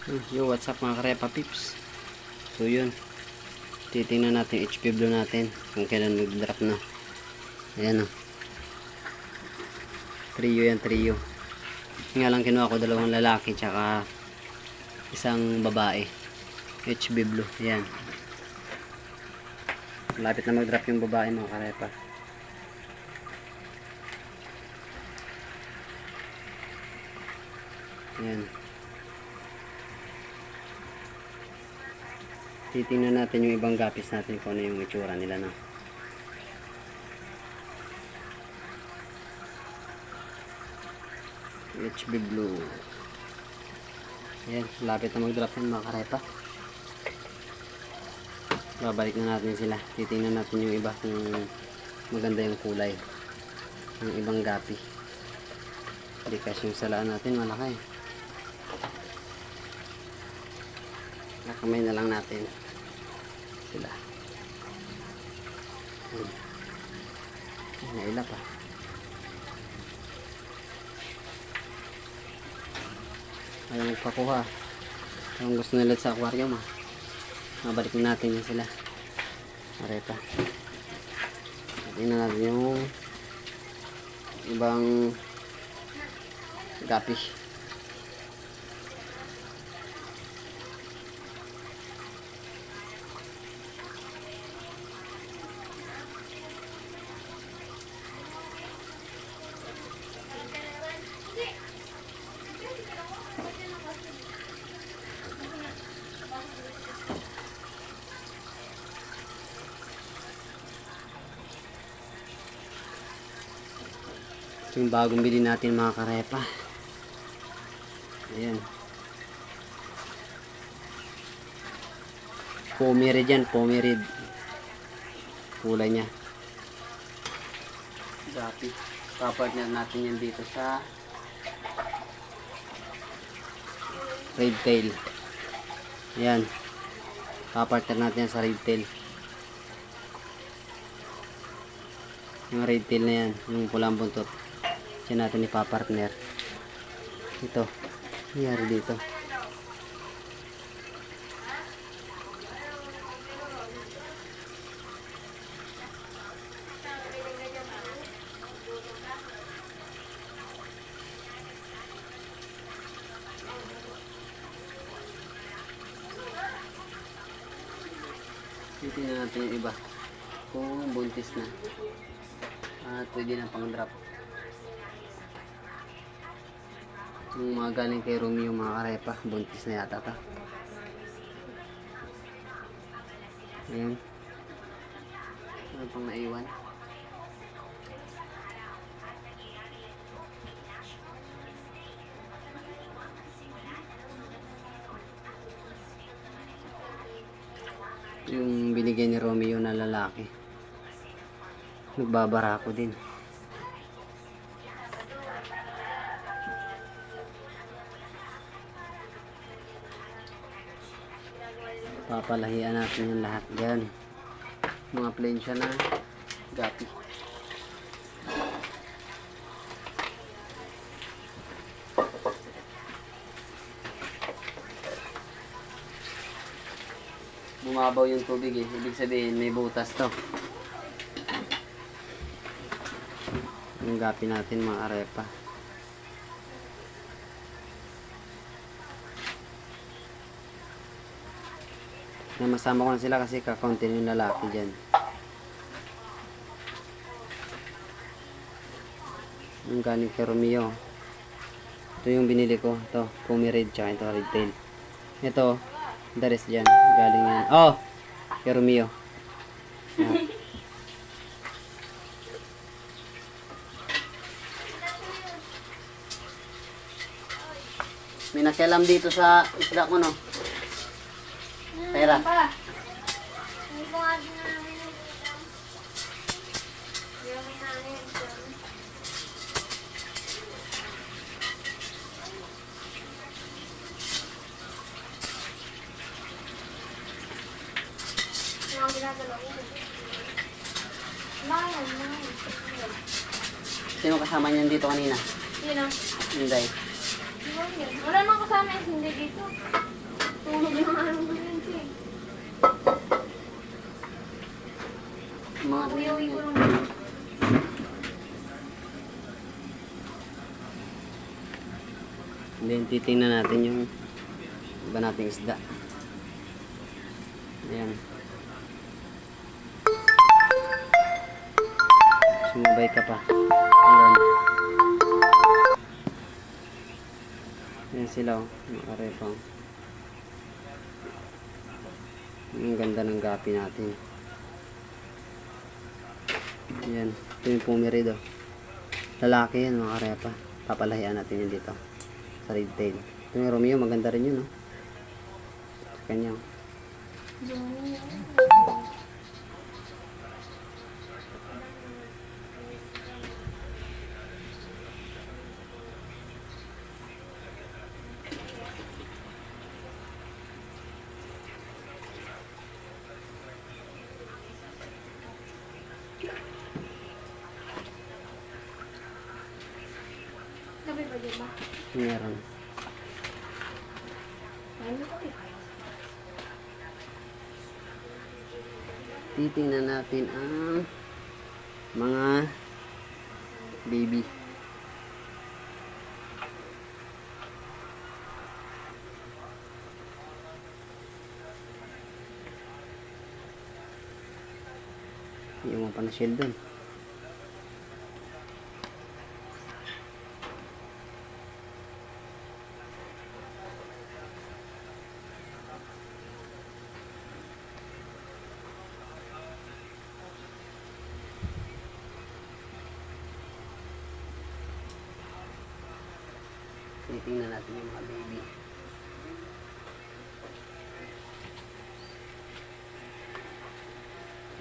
Yo, what's up mga karepa pips. So yun, titingnan natin yung HP Blue natin kung kailan mag-drop na. Ayan o, trio yan, trio. Nga lang kinuha ko dalawang lalaki tsaka isang babae. HP Blue, ayan. Malapit na mag-drop yung babae mga karepa. Ayan. Titingnan natin yung ibang gapis natin kung ano yung itsura nila na. HB Blue. Ayan, lapit na mag-drop yung mga karepa. Babalik na natin sila. Titingnan natin yung iba kung maganda yung kulay ng ibang gapi. Hindi kasi yung salaan natin malaki. Nakamay na lang natin sila. Naila pa. Ayaw magpakuha. Kung gusto nila sa aquarium mabalik natin yun sila. Areta. Tingnan natin yung ibang gapish. Ito yung bagong bili natin mga karepa. Ayan. Pomerid yan, pomerid. Kulay niya. Gapi. Papartner natin yan dito sa red tail. Ayan. Papartner natin yan sa red tail. Yung red tail na yan, yung pulang buntot. Diyan natin ipapartner. Ito. Nangyari dito. Titingnan natin yung iba. Kung buntis na. At pwede na pang drop. Yung mga galing kay Romeo mga karepa, buntis na yata ta. Ayan. Ano pang naiwan? Yung binigay ni Romeo na lalaki. Nagbabara ko din. Papalahian natin yung lahat dyan. Mga plain siya na gapi. Bumabaw yung tubig eh. Ibig sabihin may butas to. Yung gapi natin mga arepa. Na masama ko na sila kasi kakaunti yung lalaki dyan. Yung galing kay Romeo. Ito yung binili ko. Ito, pomerid tsaka ito red tail. Ito, the rest dyan. Galing yan. Oh! Kay Romeo. Yan. May nakialam dito sa isla ko no. Pera. Sino kasama niyan dito kanina? Sino? Hindi. Wala nang kasama yung hindi dito. Titingnan natin yung iba nating isda. Ayan. Sumabay ka pa. Ayan. Ayan sila oh. Nakarepang. Ang ganda ng gapi natin. Ayan. Ito yung pumirid oh. Lalaki yan mga karepa. Papalahian natin yun dito. Sa red tail. Ito yung Romeo. Maganda rin yun oh. Sa kanya oh. Sabi ba diba? Meron. Ano ko eh? Titingnan natin ang mga baby. Yung mga panasyel dun. Titingnan natin yung mga baby.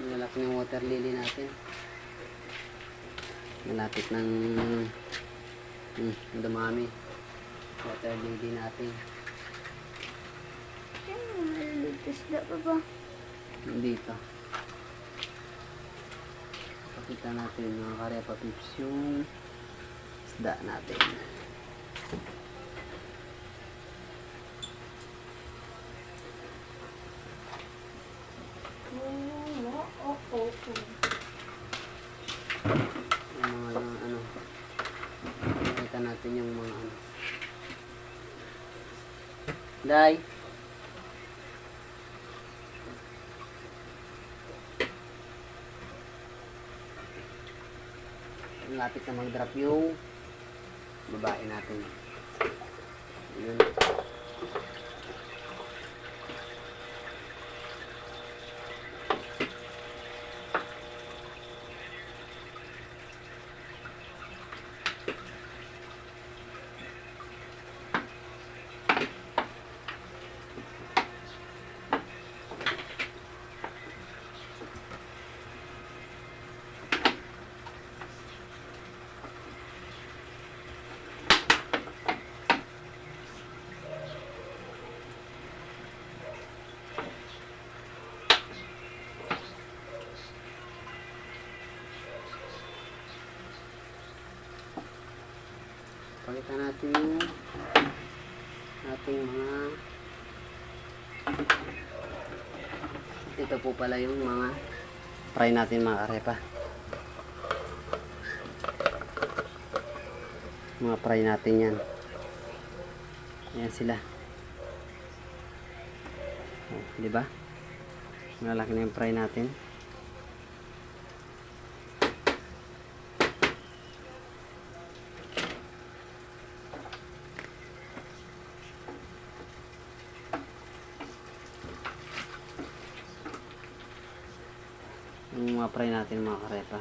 Malaki ng water lily natin. Malapit ng dumami. Water lily natin. Isda pa ba? Dito. Pakita natin mga karepa pips yung isda natin. Yung mga ano, pakita natin yung mga ano. Day! Lapit na mag-drop yung babae natin. Yun. Pakita natin yung ating mga ito po pala yung mga fry natin mga karepa. Mga fry natin yan. Ayan sila. Oh, di ba? Malaki na yung fry natin. Yung mga fry natin mga karepa.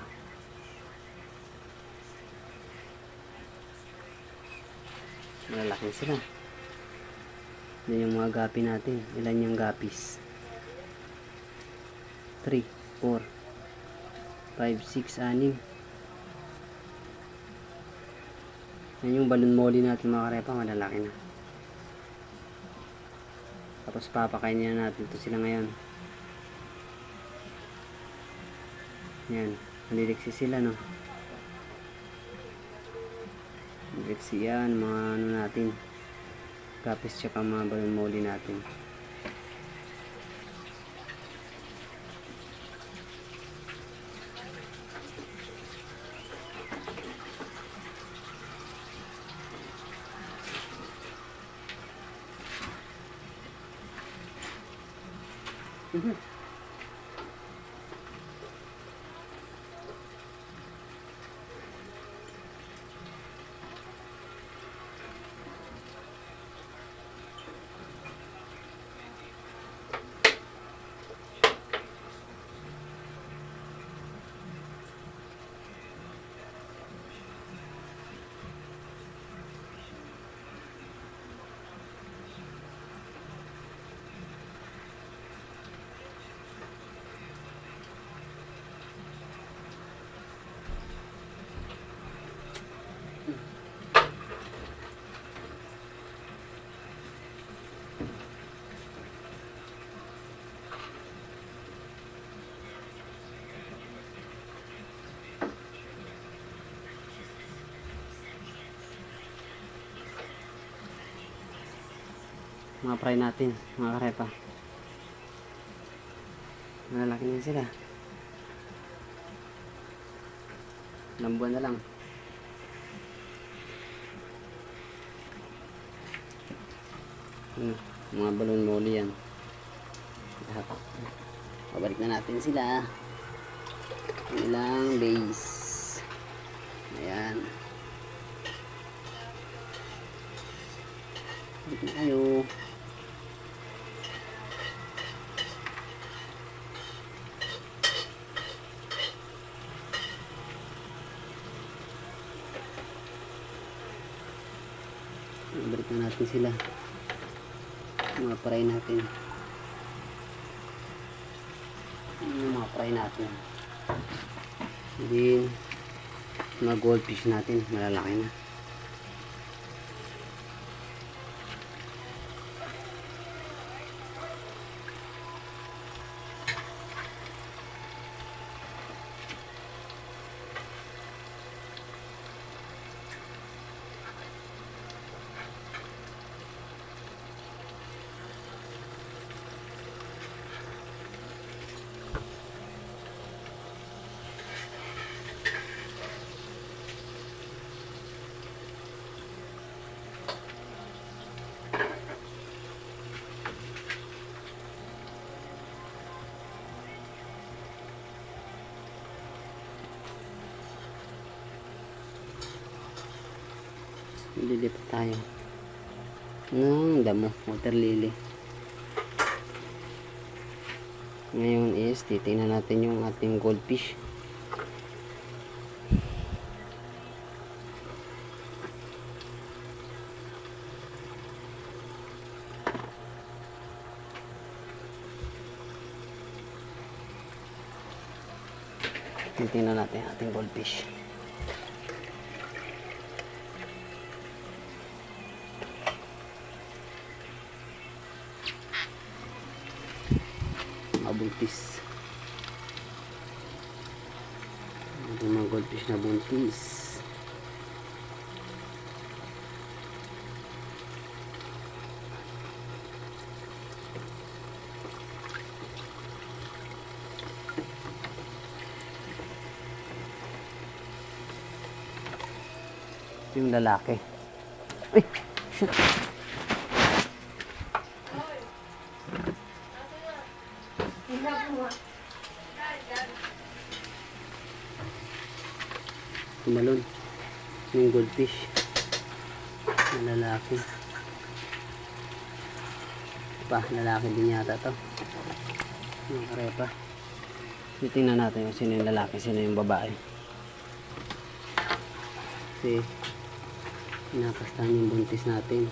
Malalaki sila. Yan yung mga gapi natin. Ilan yung gapis? 3, 4, 5, 6, 6. Yan yung balon molly natin mga karepa. Malalaki na. Tapos papakainin na natin ito sila ngayon. Yan, naliliksi sila no. Naliliksi yan, mga ano natin. Gapis tsaka mga balon molly natin. Mga fry natin, mga karepa. Malalaki na sila. Ilang buwan na lang. Mga balon moli yan. Pabalik na natin sila. Ilang base. Ayan. Balik na kayo. Balik na natin sila. Mga fry natin. Yung mga fry natin. Then mga goldfish natin, malalaki na. Lili pa tayo ng damo, water lily. Ngayon is titingnan natin yung ating goldfish. Titingnan natin ating goldfish. Buntis. Ito mga goldfish na buntis. Yung lalaki. Ay! Shit! Tumalon yung goldfish yung lalaki lalaki din yata to yung karepa. Titingnan natin kung sino yung lalaki, sino yung babae kasi pinakastahan yung buntis natin.